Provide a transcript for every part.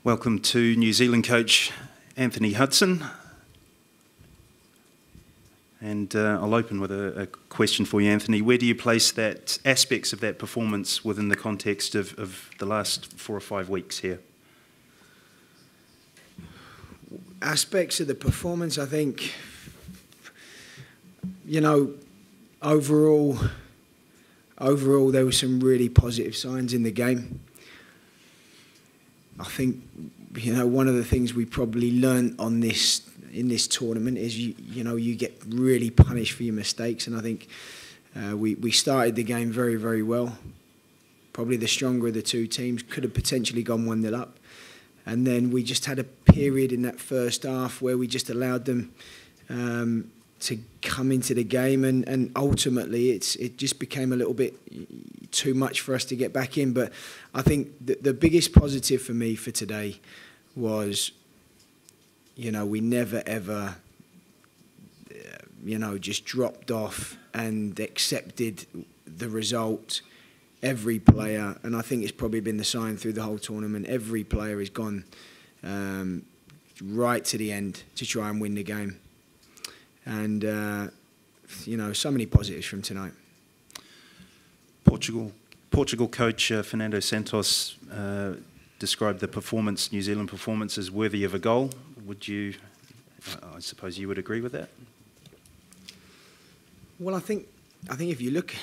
Welcome to New Zealand coach Anthony Hudson. And I'll open with a question for you, Anthony. Where do you place that aspects of that performance within the context of the last 4 or 5 weeks here? Aspects of the performance, I think, you know, overall there were some really positive signs in the game. I think, you know, one of the things we probably learned in this tournament is you get really punished for your mistakes, and I think we started the game very, very well. Probably the stronger of the two teams, could have potentially gone 1-0 up, and then we just had a period in that first half where we just allowed them to come into the game, and ultimately it just became a little bit too much for us to get back in. But I think the biggest positive for me for today was, you know, we never ever, you know, just dropped off and accepted the result. Every player, and I think it's probably been the sign through the whole tournament, every player has gone right to the end to try and win the game. And, you know, so many positives from tonight. Portugal coach Fernando Santos described the New Zealand performance as worthy of a goal. Would you, I suppose you would agree with that? Well, I think if you look,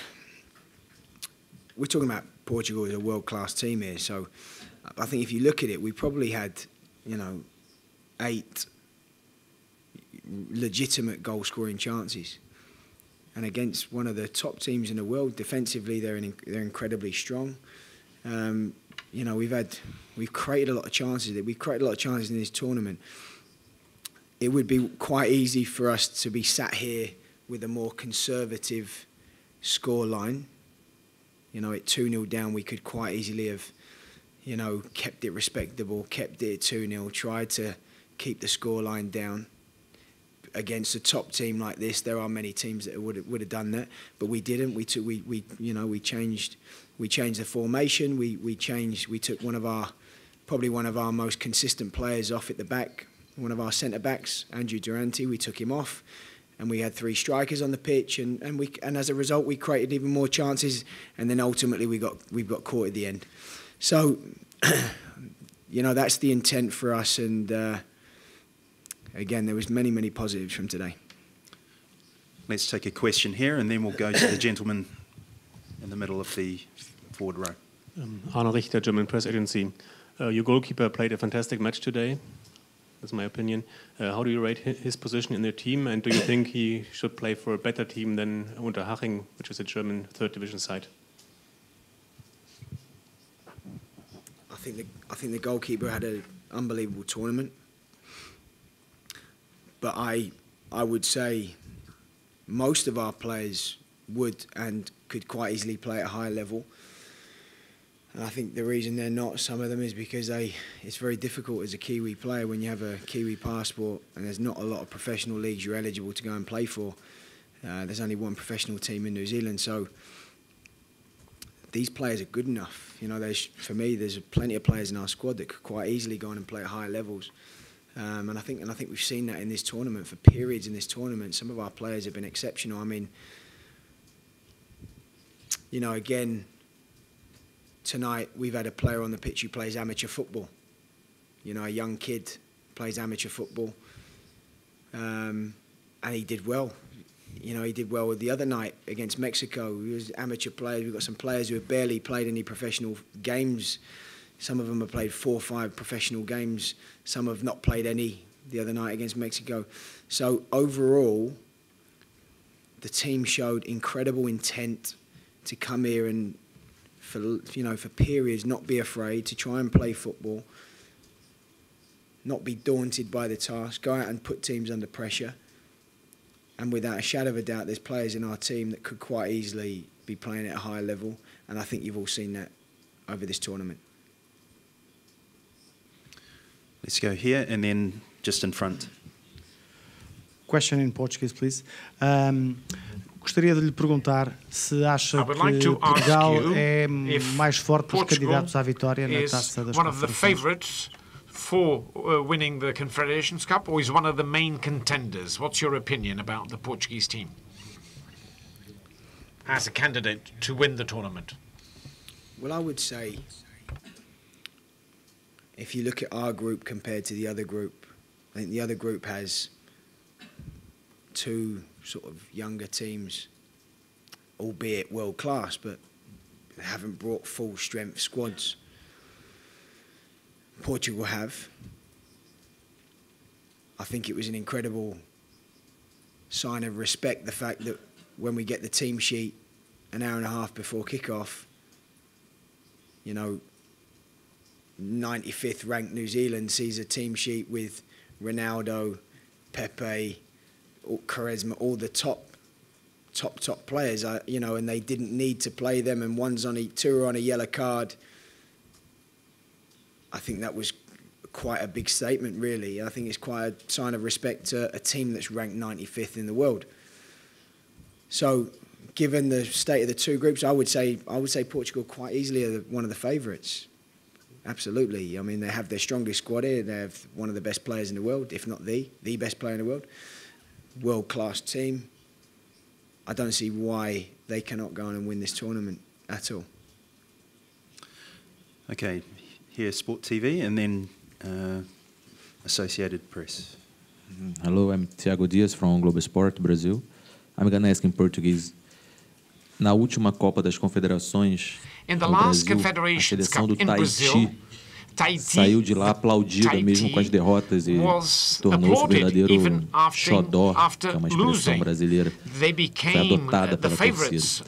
we're talking about Portugal as a world-class team here, so I think if you look at it, we probably had, you know, 8 legitimate goal-scoring chances, and against one of the top teams in the world, defensively they're incredibly strong. You know, we've created a lot of chances. We've created a lot of chances in this tournament. It would be quite easy for us to be sat here with a more conservative scoreline. You know, at 2-0 down, we could quite easily have, you know, kept it respectable, kept it at 2-0, tried to keep the scoreline down. Against a top team like this, there are many teams that would have done that, but we didn't. We changed the formation. We took probably one of our most consistent players off at the back, one of our centre backs, Andrew Durante. We took him off, and we had 3 strikers on the pitch, and as a result we created even more chances, and then ultimately we got caught at the end. So, you know, that's the intent for us, and again, there was many positives from today. Let's take a question here, and then we'll go to the gentleman in the middle of the forward row. Arno Richter, German press agency. Your goalkeeper played a fantastic match today. That's my opinion. How do you rate his position in the team, and do you think he should play for a better team than Unterhaching, which is a German 3rd division side? I think the goalkeeper had an unbelievable tournament. But I would say most of our players would and could quite easily play at a high level. And I think the reason they're not, some of them, is because it's very difficult as a Kiwi player when you have a Kiwi passport and there's not a lot of professional leagues you're eligible to go and play for. There's only one professional team in New Zealand, so these players are good enough. You know, for me, there's plenty of players in our squad that could quite easily go on and play at higher levels. And I think we've seen that in this tournament, for periods in this tournament. Some of our players have been exceptional. I mean, you know, again, tonight we've had a player on the pitch who plays amateur football. You know, a young kid plays amateur football, and he did well. You know, he did well the other night against Mexico. He was amateur players. We've got some players who have barely played any professional games. Some of them have played 4 or 5 professional games. Some have not played any the other night against Mexico. So overall, the team showed incredible intent to come here and, for periods, not be afraid, to try and play football, not be daunted by the task, go out and put teams under pressure. And without a shadow of a doubt, there's players in our team that could quite easily be playing at a high level. And I think you've all seen that over this tournament. Let's go here, and then just in front. Question in Portuguese, please. Gostaria de lhe perguntar se acha que Portugal é mais forte dos candidatos à vitória na Taça das Confederações. for winning the Confederations Cup, or is one of the main contenders? What's your opinion about the Portuguese team as a candidate to win the tournament? Well, I would say, if you look at our group compared to the other group, I think the other group has two sort of younger teams, albeit world class, but they haven't brought full strength squads. Portugal have. I think it was an incredible sign of respect, the fact that when we get the team sheet an hour and a half before kick-off, you know, 95th ranked New Zealand sees a team sheet with Ronaldo, Pepe, Quaresma, all the top players, you know, and they didn't need to play them, and two are on a yellow card. I think that was quite a big statement, really. I think it's quite a sign of respect to a team that's ranked 95th in the world. So, given the state of the two groups, I would say Portugal quite easily are one of the favourites. Absolutely. I mean, they have their strongest squad here. They have one of the best players in the world, if not the best player in the world. World-class team. I don't see why they cannot go on and win this tournament at all. Okay, here Sport TV and then Associated Press. Hello, I'm Thiago Dias from Globo Sport, Brazil. I'm going to ask in Portuguese. Na última Copa das Confederações, In the no last Brasil, a Confederations seleção Cup do in Brazil, Tahiti saiu de lá aplaudida mesmo com as derrotas e tornou-se o verdadeiro xodó, que é uma expressão brasileira, foi adotada pela torcida.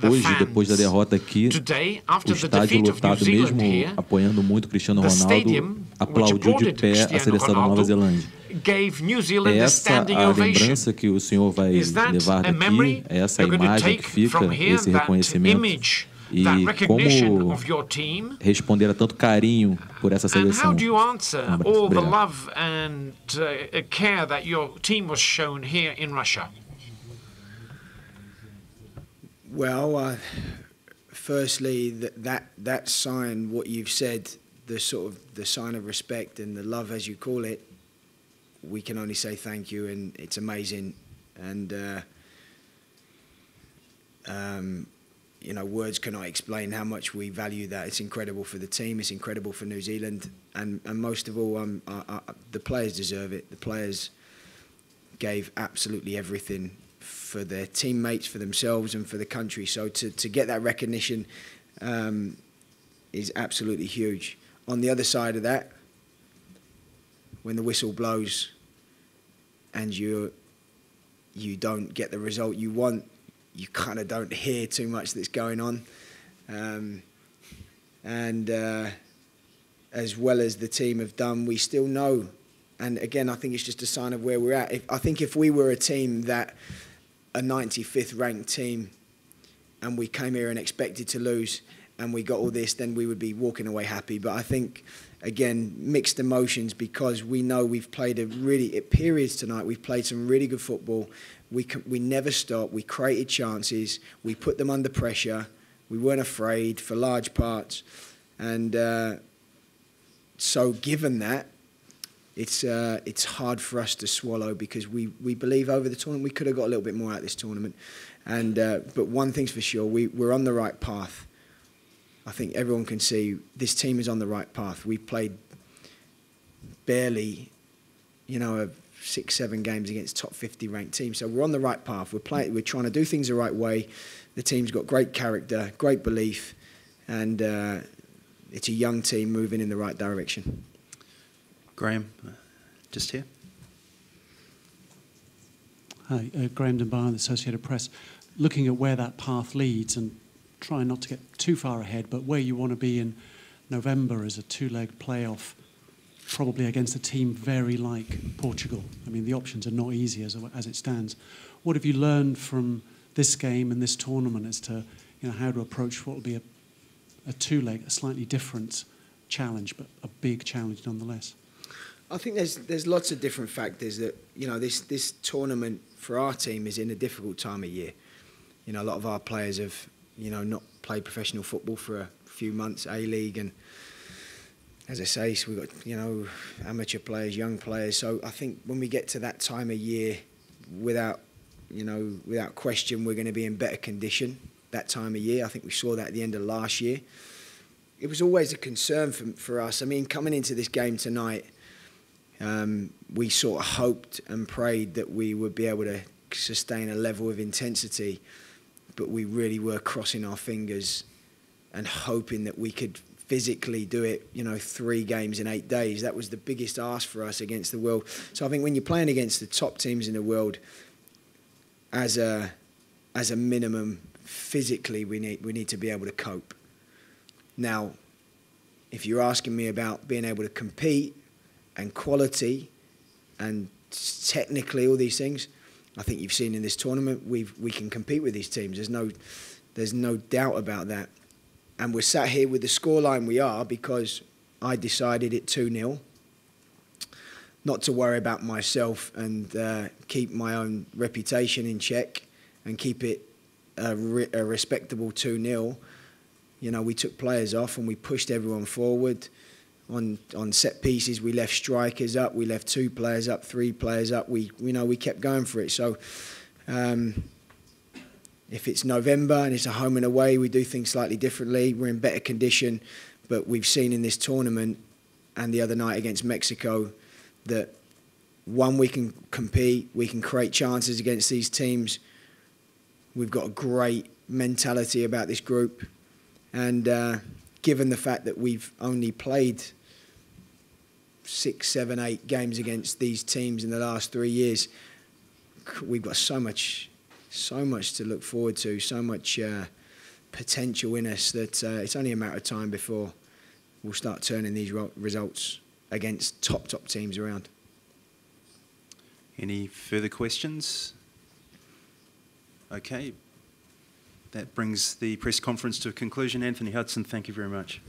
Hoje, depois da derrota aqui, o estádio lotado, mesmo apoiando muito Cristiano Ronaldo, aplaudiu de pé a seleção da Nova Zelândia. É essa a lembrança que o senhor vai levar daqui? É essa a imagem que fica, esse reconhecimento? E como responder a tanto carinho por essa seleção? And how do you answer all the love and care that your team was shown here in Russia? Well, firstly, that sign, what you've said, the sign of respect and the love, as you call it, we can only say thank you, and it's amazing. And you know, words cannot explain how much we value that. It's incredible for the team. It's incredible for New Zealand, and most of all, the players deserve it. The players gave absolutely everything for their teammates, for themselves, and for the country. So to get that recognition is absolutely huge. On the other side of that, when the whistle blows and you don't get the result you want, you kind of don't hear too much that's going on. As well as the team have done, we still know. And again, I think it's just a sign of where we're at. I think if we were a team that, a 95th ranked team, and we came here and expected to lose, and we got all this, then we would be walking away happy. But I think, again, mixed emotions, because we know we've played at periods tonight, we've played some really good football. We never stopped. We created chances. We put them under pressure. We weren't afraid for large parts. And so given that, it's hard for us to swallow, because we believe over the tournament we could have got a little bit more out of this tournament. And but one thing's for sure, we're on the right path. I think everyone can see this team is on the right path. We've played barely, 6-7 games against top 50 ranked teams. So we're on the right path. We're trying to do things the right way. The team's got great character, great belief, and it's a young team moving in the right direction. Graham, just here. Hi, Graham Dunbar, the Associated Press. Looking at where that path leads and trying not to get too far ahead, but where you want to be in November as a two-leg playoff, probably against a team very like Portugal. I mean, the options are not easy as it stands. What have you learned from this game and this tournament as to how to approach what will be a two-leg, a slightly different challenge, but a big challenge nonetheless? I think there's lots of different factors that this tournament for our team is in a difficult time of year. A lot of our players have not played professional football for a few months, A-League, and as I say, so we've got, you know, amateur players, young players. So I think when we get to that time of year, without question, we're going to be in better condition that time of year. I think we saw that at the end of last year. It was always a concern for us. I mean, coming into this game tonight, we sort of hoped and prayed that we would be able to sustain a level of intensity, but we really were crossing our fingers and hoping that we could physically do it, you know, 3 games in 8 days. That was the biggest ask for us against the world. So I think when you're playing against the top teams in the world, as a minimum, physically we need to be able to cope. Now, if you're asking me about being able to compete and quality and technically all these things, I think you've seen in this tournament we can compete with these teams. There's no doubt about that. And we're sat here with the scoreline we are because I decided it 2-0. Not to worry about myself and keep my own reputation in check and keep it a respectable 2-0. You know, we took players off and we pushed everyone forward. On set pieces, we left strikers up, we left 2 players up, 3 players up. We kept going for it. So if it's November and it's a home and away, we do things slightly differently. We're in better condition, but we've seen in this tournament and the other night against Mexico that, one, we can compete, we can create chances against these teams. We've got a great mentality about this group. And given the fact that we've only played 6, 7, 8 games against these teams in the last 3 years, we've got so much to look forward to, so much potential in us that it's only a matter of time before we'll start turning these results against top teams around. Any further questions? Okay. That brings the press conference to a conclusion. Anthony Hudson, thank you very much.